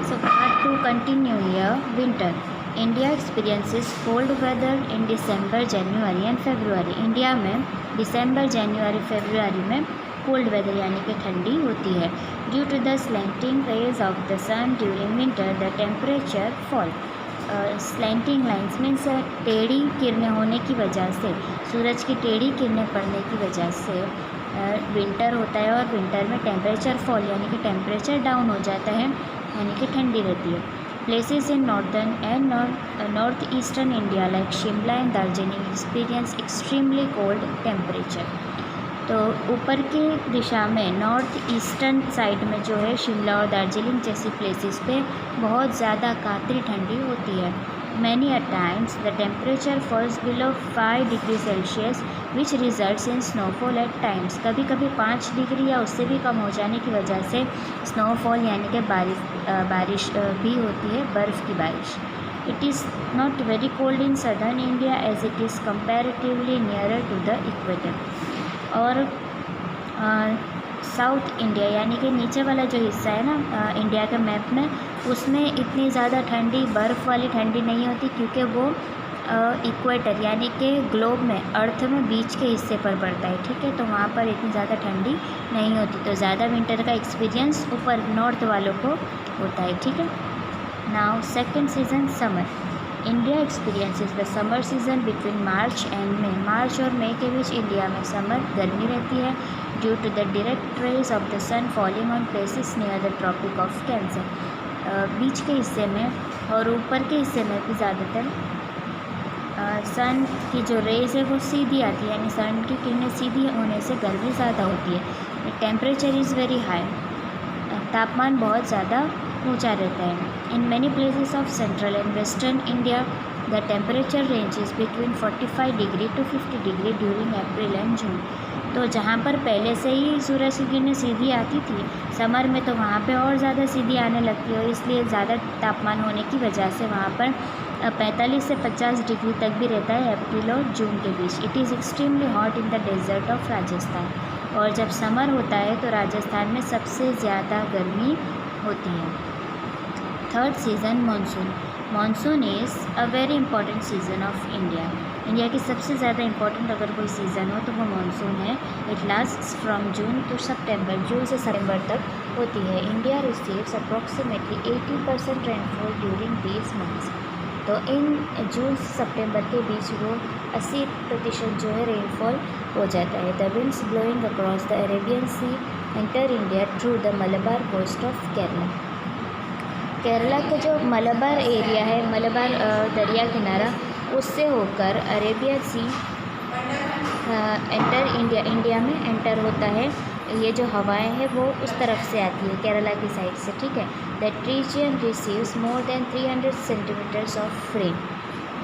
So part 2 continue here. Winter. India experiences cold weather in December, January and February. India में दिसंबर, जनवरी, फरवरी में cold weather यानी कि ठंडी होती है. Due to the slanting rays of the sun during winter the temperature fall. Slanting lines means टेढ़ी किरणें होने की वजह से, सूरज की टेढ़ी किरणें पड़ने की वजह से विंटर होता है और विंटर में टेम्परेचर फॉल यानी कि टेम्परेचर डाउन हो जाता है यानी कि ठंडी रहती है. Places in northern and north eastern India like Shimla and Darjeeling experience extremely cold temperature. तो ऊपर की दिशा में नॉर्थ ईस्टर्न साइड में जो है शिमला और दार्जिलिंग जैसी प्लेसेस पे बहुत ज़्यादा कातरी ठंडी होती है. Many a times the temperature falls below 5 degree celsius which results in snowfall at times. कभी कभी 5 डिग्री या उससे भी कम हो जाने की वजह से स्नोफॉल यानी कि बारिश भी होती है, बर्फ़ की बारिश. It is not very cold in southern India as it is comparatively nearer to the equator. और साउथ इंडिया यानी कि नीचे वाला जो हिस्सा है ना इंडिया के मैप में, उसमें इतनी ज़्यादा ठंडी बर्फ़ वाली ठंडी नहीं होती क्योंकि वो इक्वेटर यानी कि ग्लोब में अर्थ में बीच के हिस्से पर पड़ता है. ठीक है, तो वहाँ पर इतनी ज़्यादा ठंडी नहीं होती, तो ज़्यादा विंटर का एक्सपीरियंस ऊपर नॉर्थ वालों को होता है. ठीक है. Now second season summer. India experiences the summer season between March and May. मार्च और मई के बीच इंडिया में समर गर्मी रहती है due to the direct rays of the sun falling on places near the tropic of Cancer. बीच के हिस्से में और ऊपर के हिस्से में भी ज़्यादातर सन की जो रेज है वो सीधी आती है, यानी सन की किरणें सीधी होने से गर्मी ज़्यादा होती है. Temperature is very high. तापमान बहुत ज़्यादा ऊंचा रहता है. In many places of central and western India the temperature range is between 45 degree to 50 degree during April and June. तो जहाँ पर पहले से ही सूरज की किरणें सीधी आती थी समर में, तो वहाँ पे और ज़्यादा सीधी आने लगती है और इसलिए ज़्यादा तापमान होने की वजह से वहाँ पर 45 से 50 डिग्री तक भी रहता है अप्रैल और जून के बीच. It is extremely hot in the desert of Rajasthan. और जब समर होता है तो राजस्थान में सबसे ज़्यादा गर्मी होती है. Third season monsoon. Monsoon is a very important season off India. India की सबसे ज़्यादा इंपॉर्टेंट अगर कोई सीज़न हो तो वो मानसून है. It lasts from June to September. जून से सितंबर तक होती है. India receives approximately 80% rainfall during these months. तो इन जून से सितंबर के बीच वो 80% जो है रेनफॉल हो जाता है. The winds blowing across the Arabian sea enter India through the Malabar coast of Kerala. Kerala का जो मलबार एरिया है, मलबार दरिया किनारा, उससे होकर अरेबियन सी इंडिया में एंटर होता है. ये जो हवाएं हैं वो उस तरफ से आती है केरला की साइड से. ठीक है. That reason receives more than 300 centimetres of rain.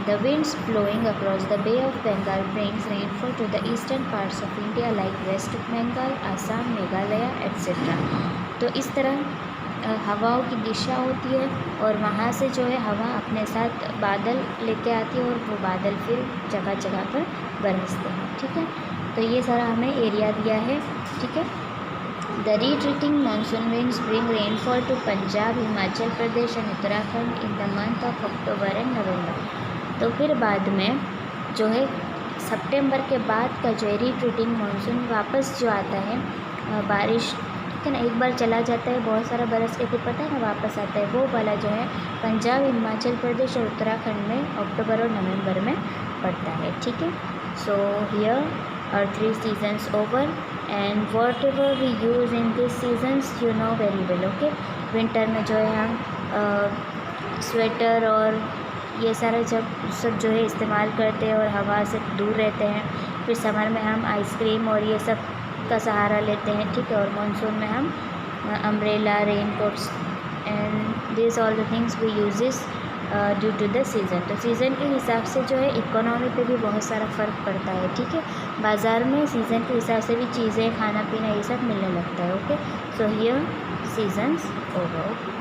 The winds blowing across the bay of Bengal brings rainfall to the eastern parts of India like west Bengal, Assam, Meghalaya etcetera. तो इस तरह हवाओं की दिशा होती है और वहाँ से जो है हवा अपने साथ बादल लेके आती है और वो बादल फिर जगह जगह पर बरसते हैं. ठीक है. तो ये सारा हमें एरिया दिया है. ठीक है. The retreating monsoon winds bring rainfall to Punjab, Himachal Pradesh and Uttarakhand in the month of October and November. तो फिर बाद में जो है सितंबर के बाद का जो है रिट्रीटिंग मानसून वापस जो आता है, बारिश ठीक है ना, एक बार चला जाता है, बहुत सारा बरस के फिर पता है ना वापस आता है, वो वाला जो है पंजाब, हिमाचल प्रदेश और उत्तराखंड में अक्टूबर और नवंबर में पड़ता है. ठीक है. So here are 3 seasons over and whatever we use in this seasons you know very well. Okay. Winter में जो है हम स्वेटर और ये सारा सब जो है इस्तेमाल करते हैं और हवा से दूर रहते हैं. फिर समर में हम आइसक्रीम और ये सब का सहारा लेते हैं. ठीक है. और मानसून में हम umbrella, rain coats and this all the things we uses due to the season. तो सीज़न के हिसाब से जो है इकोनॉमी पे भी बहुत सारा फ़र्क पड़ता है. ठीक है. बाज़ार में सीज़न के हिसाब से भी चीज़ें, खाना पीना ये सब मिलने लगता है. Okay. So here seasons over.